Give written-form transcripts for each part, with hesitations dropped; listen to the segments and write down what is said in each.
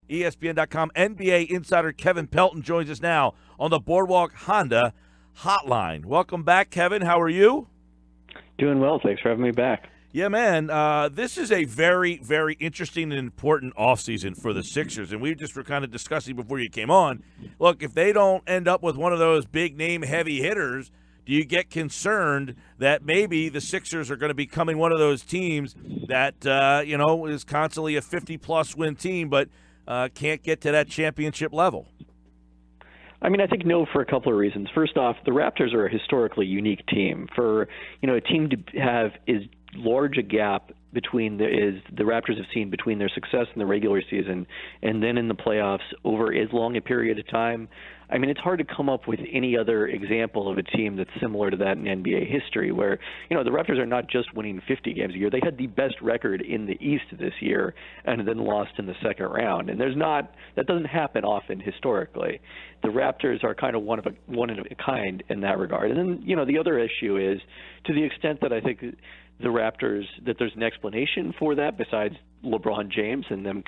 ESPN.com NBA insider Kevin Pelton joins us now on the Boardwalk Honda hotline. Welcome back, Kevin. How are you? Doing well. Thanks for having me back. Yeah, man. This is a very, very interesting and important offseason for the Sixers, and we just were kind of discussing before you came on. Look, if they don't end up with one of those big-name heavy hitters, do you get concerned that maybe the Sixers are going to be becoming one of those teams that, is constantly a 50-plus win team, but can't get to that championship level? I mean, I think no for a couple of reasons. First off, the Raptors are a historically unique team. For a team to have as large a gap between the Raptors have seen between their success in the regular season and then in the playoffs over as long a period of time. I mean, it's hard to come up with any other example of a team that's similar to that in NBA history where, the Raptors are not just winning 50 games a year. They had the best record in the East this year and then lost in the second round. And that doesn't happen often historically. The Raptors are kind of one of a kind in that regard. And then, the other issue is to the extent that I think the Raptors, that there's an explanation for that besides LeBron James and them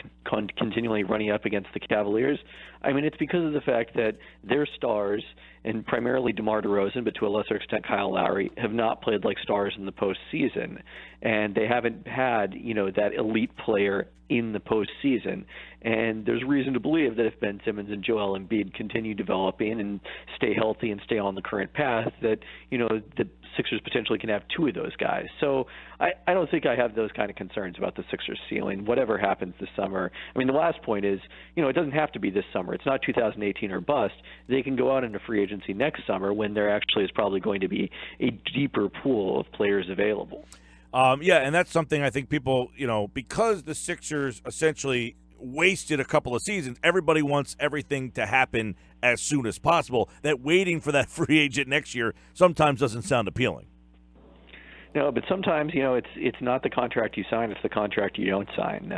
continually running up against the Cavaliers. I mean, it's because of the fact that their stars, and primarily DeMar DeRozan, but to a lesser extent Kyle Lowry, have not played like stars in the postseason. And they haven't had, that elite player in the postseason. And there's reason to believe that if Ben Simmons and Joel Embiid continue developing and stay healthy and stay on the current path, that, the Sixers potentially can have two of those guys. So I don't think I have those kind of concerns about the Sixers ceiling, whatever happens this summer. I mean, the last point is, it doesn't have to be this summer. It's not 2018 or bust. They can go out into free agency next summer when there actually is probably going to be a deeper pool of players available. And that's something I think people, because the Sixers essentially wasted a couple of seasons, everybody wants everything to happen as soon as possible. That waiting for that free agent next year sometimes doesn't sound appealing. No, but sometimes, it's not the contract you sign, it's the contract you don't sign.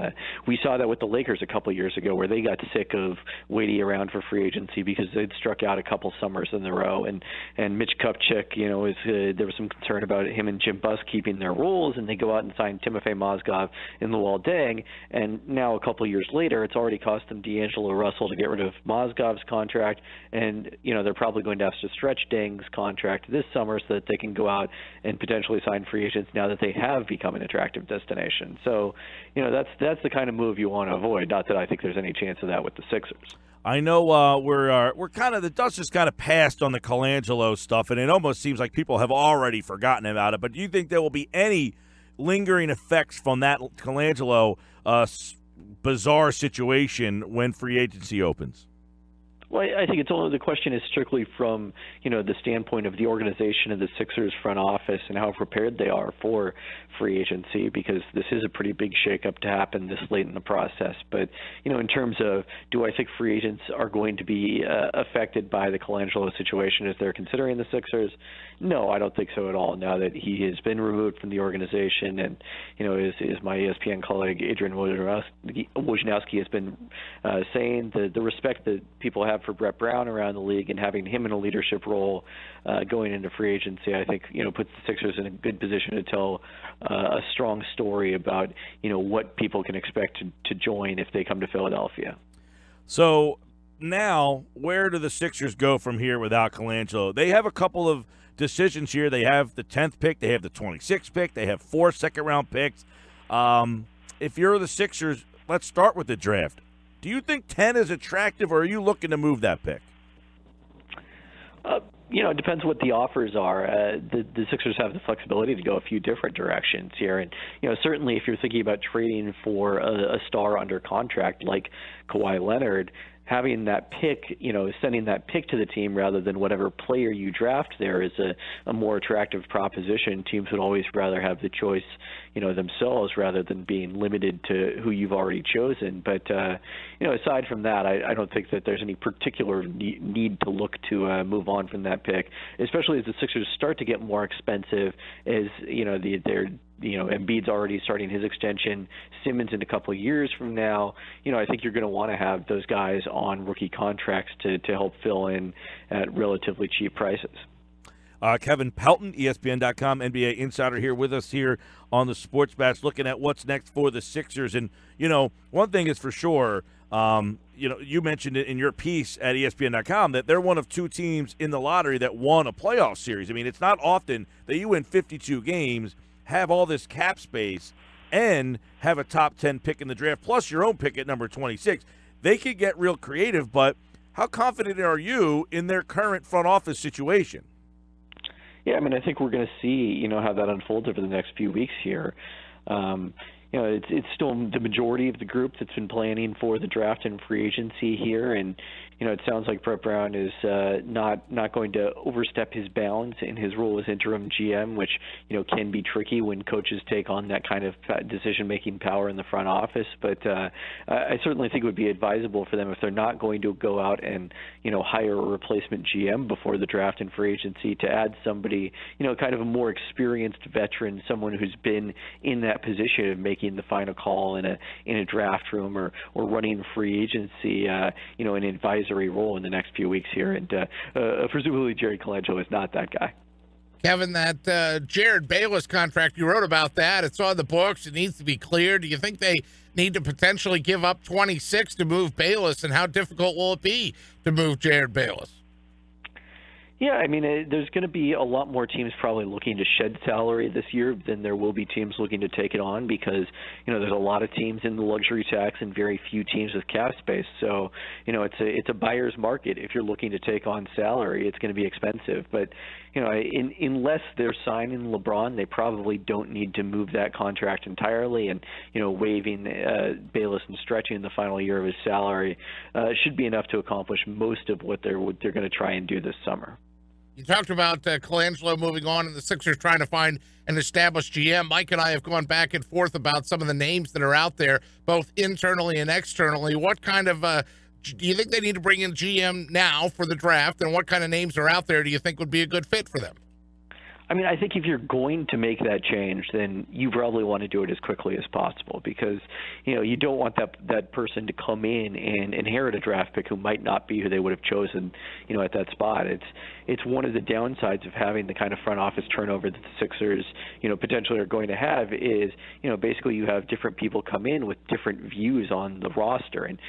We saw that with the Lakers a couple of years ago where they got sick of waiting around for free agency because they'd struck out a couple summers in a row. And Mitch Kupchak, there was some concern about him and Jim Buss keeping their roles, and they go out and sign Timofey Mozgov and Luol Deng. And now a couple of years later, it's already cost them D'Angelo Russell to get rid of Mozgov's contract. And, they're probably going to have to stretch Deng's contract this summer so that they can go out and potentially sign free agents now that they have become an attractive destination. So, that's the kind of move you want to avoid. Not that I think there's any chance of that with the Sixers. I know we're kind of, the dust has kind of passed on the Colangelo stuff, and it almost seems like people have already forgotten about it. But do you think there will be any lingering effects from that Colangelo bizarre situation when free agency opens? Well, I think it's only the question is strictly from, the standpoint of the organization of the Sixers front office and how prepared they are for free agency, because this is a pretty big shakeup to happen this late in the process. But, in terms of do I think free agents are going to be affected by the Colangelo situation as they're considering the Sixers? No, I don't think so at all. Now that he has been removed from the organization and, as my ESPN colleague Adrian Wojnarowski has been saying, the respect that people have for Brett Brown around the league and having him in a leadership role going into free agency, I think, puts the Sixers in a good position to tell a strong story about, what people can expect to join if they come to Philadelphia. So now, where do the Sixers go from here without Colangelo? They have a couple of decisions here. They have the 10th pick. They have the 26th pick. They have 4 second-round picks. If you're the Sixers, let's start with the draft. Do you think 10 is attractive, or are you looking to move that pick? It depends what the offers are. The Sixers have the flexibility to go a few different directions here. And, certainly if you're thinking about trading for a star under contract like Kawhi Leonard, having that pick, sending that pick to the team rather than whatever player you draft there is a more attractive proposition. Teams would always rather have the choice, themselves rather than being limited to who you've already chosen. But, aside from that, I don't think that there's any particular need to look to move on from that pick, especially as the Sixers start to get more expensive as, Embiid's already starting his extension. Simmons in a couple of years from now, I think you're going to want to have those guys on rookie contracts to help fill in at relatively cheap prices. Kevin Pelton, ESPN.com, NBA insider here with us here on the Sports Bash, looking at what's next for the Sixers. And, one thing is for sure, you mentioned it in your piece at ESPN.com that they're one of two teams in the lottery that won a playoff series. I mean, it's not often that you win 52 games, have all this cap space, and have a top 10 pick in the draft, plus your own pick at number 26. They could get real creative, but how confident are you in their current front office situation? Yeah, I mean, I think we're going to see, how that unfolds over the next few weeks here. It's still the majority of the group that's been planning for the draft and free agency here, and it sounds like Brett Brown is not going to overstep his bounds in his role as interim GM, which can be tricky when coaches take on that kind of decision-making power in the front office. But I certainly think it would be advisable for them if they're not going to go out and hire a replacement GM before the draft and free agency to add somebody kind of a more experienced veteran, someone who's been in that position of making the final call in a draft room or running free agency, an advisory role in the next few weeks here. And presumably Jerry Colangelo is not that guy. Kevin, that Jared Bayless contract, you wrote about that. It's on the books. It needs to be cleared. Do you think they need to potentially give up 26 to move Bayless, and how difficult will it be to move Jared Bayless? Yeah, I mean, there's going to be a lot more teams probably looking to shed salary this year than there will be teams looking to take it on, because, there's a lot of teams in the luxury tax and very few teams with cap space. So, it's a buyer's market. If you're looking to take on salary, it's going to be expensive. But, unless they're signing LeBron, they probably don't need to move that contract entirely. And, waiving Bayless and stretching the final year of his salary should be enough to accomplish most of what they're going to try and do this summer. You talked about Colangelo moving on and the Sixers trying to find an established GM. Mike and I have gone back and forth about some of the names that are out there, both internally and externally. What kind of do you think they need to bring in GM now for the draft, and what kind of names are out there do you think would be a good fit for them? I mean, I think if you're going to make that change, then you probably want to do it as quickly as possible, because, you don't want that person to come in and inherit a draft pick who might not be who they would have chosen, at that spot. It's one of the downsides of having the kind of front office turnover that the Sixers, potentially are going to have is, basically you have different people come in with different views on the roster, and,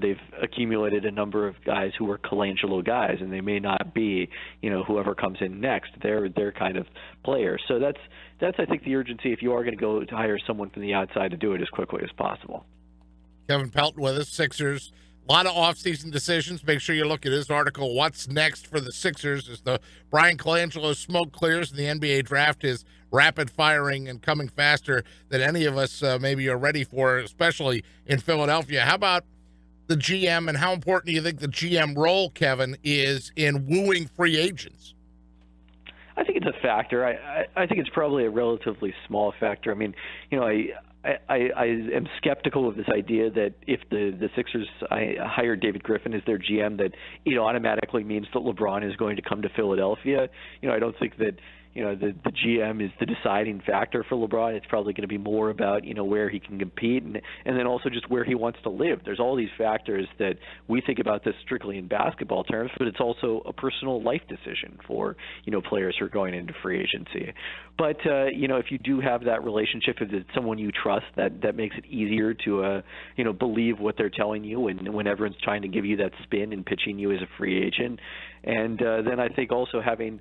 they've accumulated a number of guys who are Colangelo guys, and they may not be, whoever comes in next. They're kind of players. So that's I think the urgency if you are going to go to hire someone from the outside, to do it as quickly as possible. Kevin Pelton with us, Sixers. A lot of offseason decisions. Make sure you look at his article, What's Next for the Sixers, as the Brian Colangelo smoke clears and the NBA draft is rapid firing and coming faster than any of us maybe are ready for, especially in Philadelphia. How about the GM, and how important do you think the GM role, Kevin, is in wooing free agents? I think it's a factor. I think it's probably a relatively small factor. I mean, I am skeptical of this idea that if the Sixers hire David Griffin as their GM, that it automatically means that LeBron is going to come to Philadelphia. I don't think that the GM is the deciding factor for LeBron. It's probably going to be more about where he can compete and then also just where he wants to live. There's all these factors that we think about this strictly in basketball terms, but it's also a personal life decision for players who are going into free agency. But if you do have that relationship, if it's someone you trust, that makes it easier to believe what they're telling you when everyone's trying to give you that spin and pitching you as a free agent. And then I think also having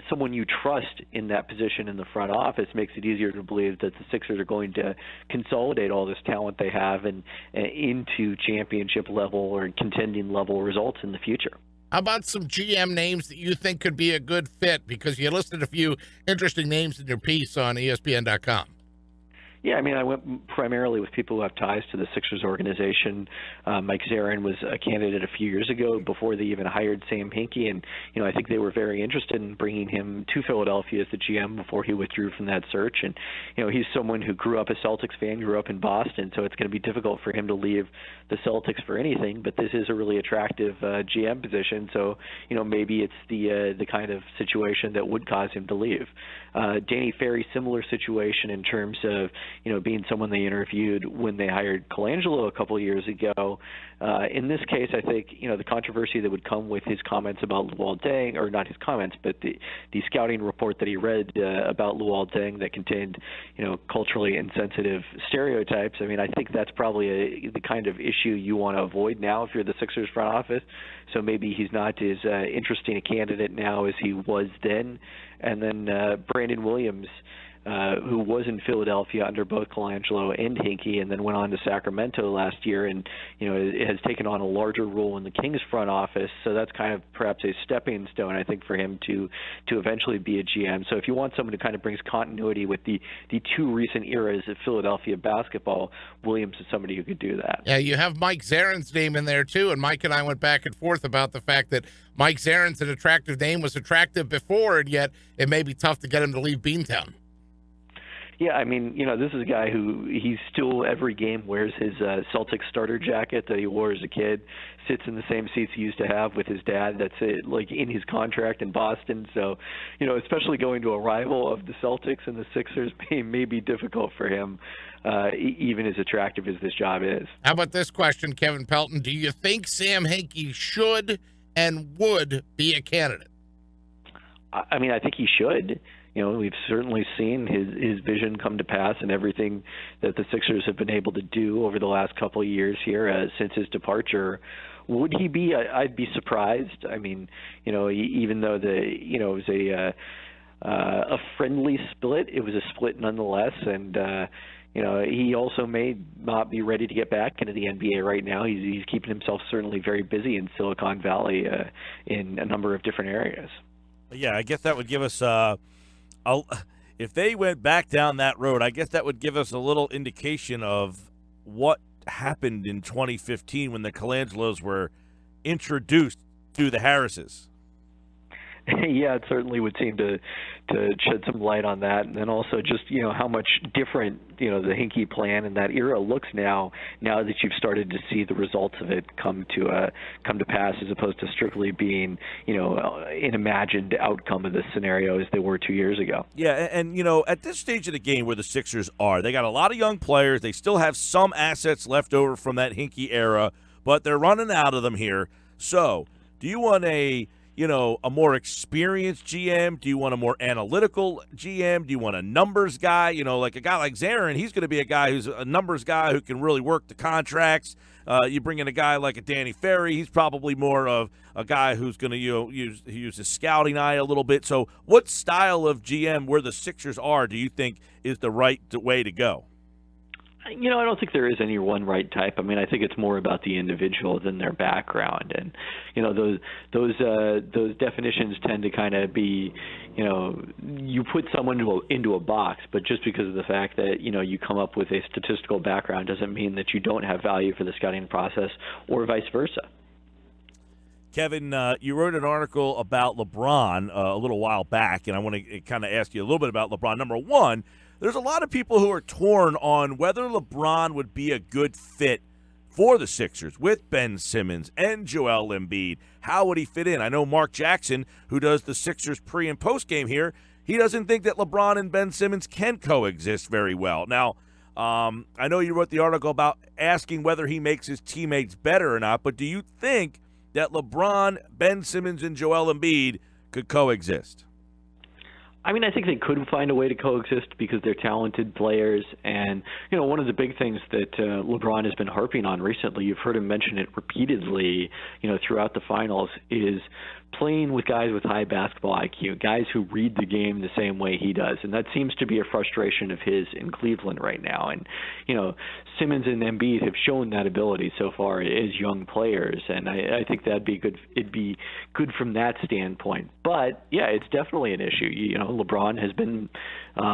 someone you trust in that position in the front office makes it easier to believe that the Sixers are going to consolidate all this talent they have and into championship level or contending level results in the future. How about some GM names that you think could be a good fit? Because you listed a few interesting names in your piece on ESPN.com. Yeah, I mean, I went primarily with people who have ties to the Sixers organization. Mike Zarin was a candidate a few years ago before they even hired Sam Hinkie, and I think they were very interested in bringing him to Philadelphia as the GM before he withdrew from that search. And he's someone who grew up a Celtics fan, grew up in Boston, so it's going to be difficult for him to leave the Celtics for anything. But this is a really attractive GM position, so maybe it's the kind of situation that would cause him to leave. Danny Ferry, similar situation in terms of being someone they interviewed when they hired Colangelo a couple of years ago. In this case, I think, the controversy that would come with his comments about Luol Deng, or not his comments, but the scouting report that he read about Luol Deng that contained, culturally insensitive stereotypes. I mean, I think that's probably the kind of issue you want to avoid now if you're the Sixers front office. So maybe he's not as interesting a candidate now as he was then. And then Brandon Williams, who was in Philadelphia under both Colangelo and Hinkie, and then went on to Sacramento last year, and it has taken on a larger role in the Kings front office. So that's kind of perhaps a stepping stone, I think, for him to eventually be a GM. So if you want someone who kind of brings continuity with the two recent eras of Philadelphia basketball, Williams is somebody who could do that. Yeah, you have Mike Zarin's name in there too, and Mike and I went back and forth about the fact that Mike Zarin's an attractive name, was attractive before, and yet it may be tough to get him to leave Beantown. Yeah, I mean, this is a guy who he still every game wears his Celtics starter jacket that he wore as a kid, sits in the same seats he used to have with his dad. That's it, like in his contract in Boston. So, especially going to a rival of the Celtics and the Sixers may be difficult for him, even as attractive as this job is. How about this question, Kevin Pelton? Do you think Sam Hinkie should and would be a candidate? I mean, I think he should. We've certainly seen his vision come to pass and everything that the Sixers have been able to do over the last couple of years here since his departure. Would he be? I'd be surprised. I mean, even though it was a friendly split, it was a split nonetheless, and he also may not be ready to get back into the NBA right now. He's keeping himself certainly very busy in Silicon Valley in a number of different areas. Yeah, I guess that would give us if they went back down that road, I guess that would give us a little indication of what happened in 2015 when the Colangelos were introduced to the Harrises. Yeah, it certainly would seem to shed some light on that, and then also just how much different the Hinkie plan in that era looks now that you've started to see the results of it come to pass, as opposed to strictly being an imagined outcome of this scenario as they were 2 years ago. Yeah, and at this stage of the game where the Sixers are, they got a lot of young players. They still have some assets left over from that Hinkie era, but they're running out of them here. So, do you want a more experienced GM? Do you want a more analytical GM? Do you want a numbers guy? Like a guy like Zarin, he's going to be a guy who's a numbers guy who can really work the contracts. You bring in a guy like a Danny Ferry, he's probably more of a guy who's going to use his scouting eye a little bit. So what style of GM where the Sixers are do you think is the right way to go? I don't think there is any one right type. I mean, I think it's more about the individual than their background, and those definitions tend to kind of be, you put someone into a box, but just because of the fact that you come up with a statistical background doesn't mean that you don't have value for the scouting process, or vice versa. Kevin, you wrote an article about LeBron a little while back, and I want to kind of ask you a little bit about LeBron. Number one, there's a lot of people who are torn on whether LeBron would be a good fit for the Sixers with Ben Simmons and Joel Embiid. How would he fit in? I know Mark Jackson, who does the Sixers pre- and post-game here, he doesn't think that LeBron and Ben Simmons can coexist very well. Now, I know you wrote the article about asking whether he makes his teammates better or not, but do you think that LeBron, Ben Simmons, and Joel Embiid could coexist? I mean, I think they could find a way to coexist because they're talented players. And, one of the big things that LeBron has been harping on recently, you've heard him mention it repeatedly, throughout the finals, is playing with guys with high basketball IQ, guys who read the game the same way he does. And that seems to be a frustration of his in Cleveland right now. And, Simmons and Embiid have shown that ability so far as young players. And I think that'd be good. It'd be good from that standpoint. But, yeah, it's definitely an issue. LeBron has been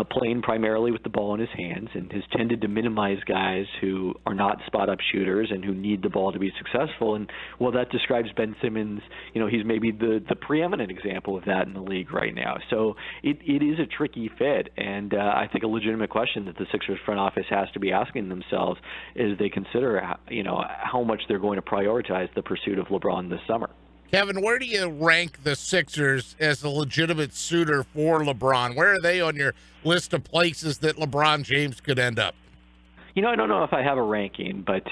playing primarily with the ball in his hands and has tended to minimize guys who are not spot-up shooters and who need the ball to be successful. And, well, that describes Ben Simmons. He's maybe the preeminent example of that in the league right now. So it is a tricky fit, and I think a legitimate question that the Sixers front office has to be asking themselves as they consider, how much they're going to prioritize the pursuit of LeBron this summer. Kevin, where do you rank the Sixers as a legitimate suitor for LeBron? Where are they on your list of places that LeBron James could end up? I don't know if I have a ranking, but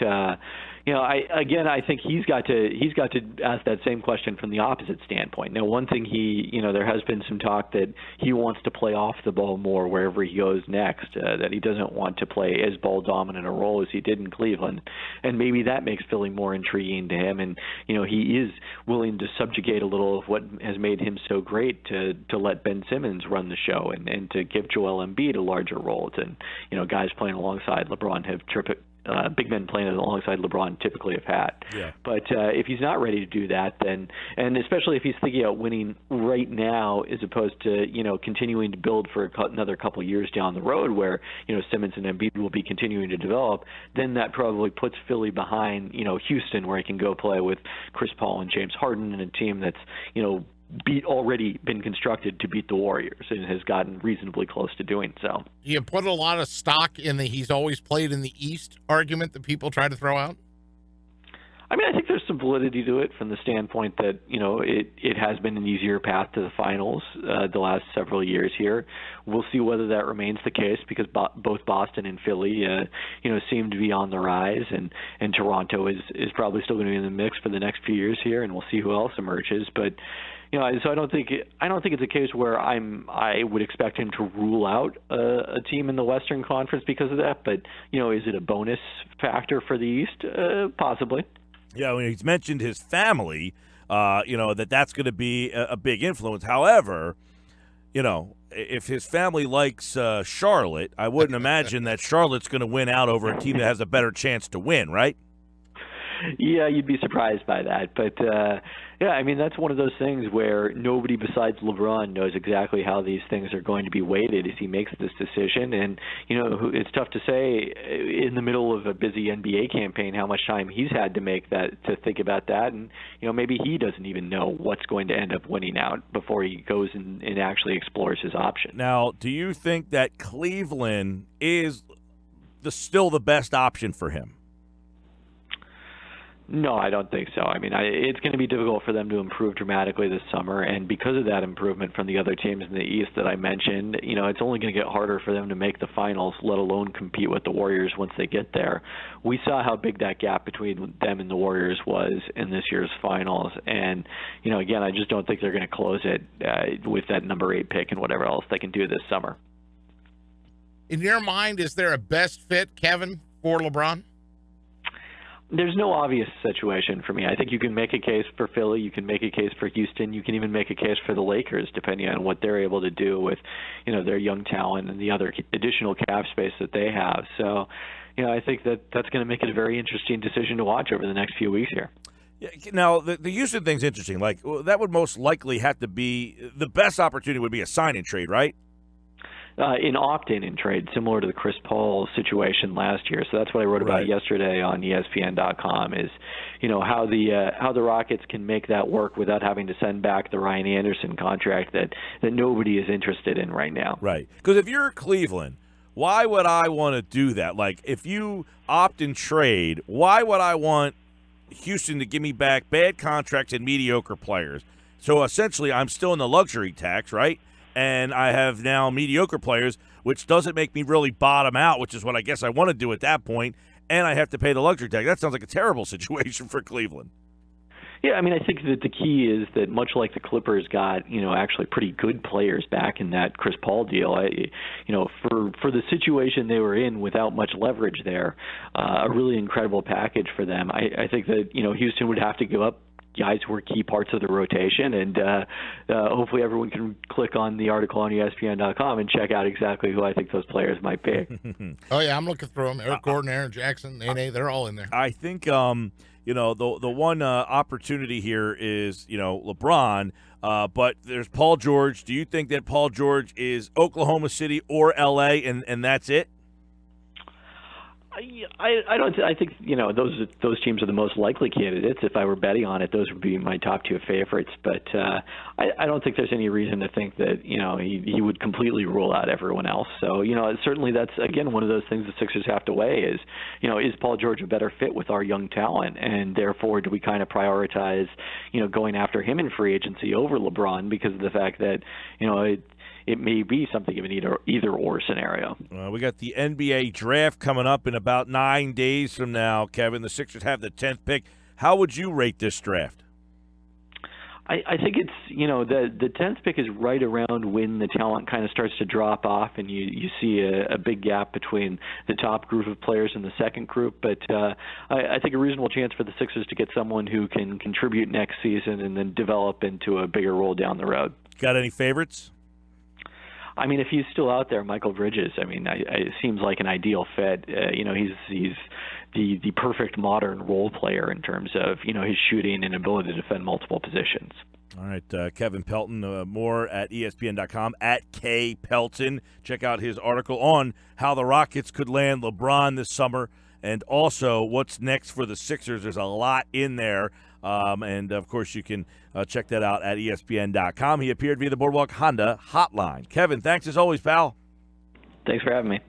I think he's got to ask that same question from the opposite standpoint. Now, one thing there has been some talk that he wants to play off the ball more wherever he goes next, that he doesn't want to play as ball dominant a role as he did in Cleveland, and maybe that makes Philly more intriguing to him. And he is willing to subjugate a little of what has made him so great to let Ben Simmons run the show and to give Joel Embiid a larger role. And guys playing alongside LeBron have big men playing alongside LeBron typically have had. Yeah. But if he's not ready to do that, then, and especially if he's thinking about winning right now as opposed to, continuing to build for another couple of years down the road where, Simmons and Embiid will be continuing to develop, then that probably puts Philly behind, Houston, where he can go play with Chris Paul and James Harden in a team that's, already been constructed to beat the Warriors and has gotten reasonably close to doing so. You put a lot of stock in the he's always played in the East argument that people try to throw out? I mean, I think there's some validity to it from the standpoint that, it has been an easier path to the finals the last several years here. We'll see whether that remains the case because both Boston and Philly, seem to be on the rise, and Toronto is probably still going to be in the mix for the next few years here, and we'll see who else emerges. But so I don't think it's a case where I would expect him to rule out a team in the Western Conference because of that. But is it a bonus factor for the East? Possibly. Yeah, when he's mentioned his family, that's going to be a big influence. However, if his family likes Charlotte, I wouldn't imagine that Charlotte's going to win out over a team that has a better chance to win, right? Yeah, you'd be surprised by that. But, I mean, that's one of those things where nobody besides LeBron knows exactly how these things are going to be weighted as he makes this decision. And, it's tough to say in the middle of a busy NBA campaign how much time he's had to think about that. And, maybe he doesn't even know what's going to end up winning out before he goes and actually explores his option. Now, do you think that Cleveland is still the best option for him? No, I don't think so. I mean, it's going to be difficult for them to improve dramatically this summer, and because of that improvement from the other teams in the East that I mentioned, it's only going to get harder for them to make the finals, let alone compete with the Warriors once they get there. We saw how big that gap between them and the Warriors was in this year's finals, and, again, I just don't think they're going to close it with that number 8 pick and whatever else they can do this summer. In your mind, is there a best fit, Kevin, for LeBron? There's no obvious situation for me. I think you can make a case for Philly. You can make a case for Houston. You can even make a case for the Lakers, depending on what they're able to do with, their young talent and the other additional cap space that they have. So, I think that's going to make it a very interesting decision to watch over the next few weeks here. Yeah, now, the Houston thing's interesting. Like, that would most likely have to be – the best opportunity would be a sign-and-trade, right? In opt-in in trade, similar to the Chris Paul situation last year. So that's what I wrote about yesterday on ESPN.com is, how the Rockets can make that work without having to send back the Ryan Anderson contract that nobody is interested in right now. Right. Because if you're Cleveland, why would I want to do that? Like, if you opt in trade, why would I want Houston to give me back bad contracts and mediocre players? So essentially, I'm still in the luxury tax, right? And I have now mediocre players, which doesn't make me really bottom out, which is what I guess I want to do at that point, and I have to pay the luxury tax. That sounds like a terrible situation for Cleveland. Yeah, I mean, I think that the key is that much like the Clippers got, actually pretty good players back in that Chris Paul deal, for the situation they were in without much leverage there, a really incredible package for them. I think that, Houston would have to give up guys who were key parts of the rotation, and hopefully everyone can click on the article on ESPN.com and check out exactly who I think those players might be. Oh, yeah, I'm looking through them. Eric Gordon, Aaron Jackson, Nene, they're all in there. I think, the one opportunity here is, LeBron, but there's Paul George. Do you think that Paul George is Oklahoma City or L.A., and that's it? I think those teams are the most likely candidates. If I were betting on it, those would be my top two favorites. But I don't think there's any reason to think that he would completely rule out everyone else. So certainly that's again one of those things the Sixers have to weigh is is Paul George a better fit with our young talent, and therefore do we kind of prioritize going after him in free agency over LeBron because of the fact that it may be something of an either-or scenario. We got the NBA draft coming up in about 9 days from now, Kevin. The Sixers have the 10th pick. How would you rate this draft? I think it's, the 10th pick is right around when the talent kind of starts to drop off and you see a big gap between the top group of players and the second group. But I think a reasonable chance for the Sixers to get someone who can contribute next season and then develop into a bigger role down the road. Got any favorites? I mean, if he's still out there, Michael Bridges. I mean, it seems like an ideal fit. He's the perfect modern role player in terms of his shooting and ability to defend multiple positions. All right, Kevin Pelton, more at ESPN.com, at K Pelton. Check out his article on how the Rockets could land LeBron this summer and also what's next for the Sixers. There's a lot in there. And, of course, you can check that out at ESPN.com. He appeared via the Boardwalk Honda hotline. Kevin, thanks as always, pal. Thanks for having me.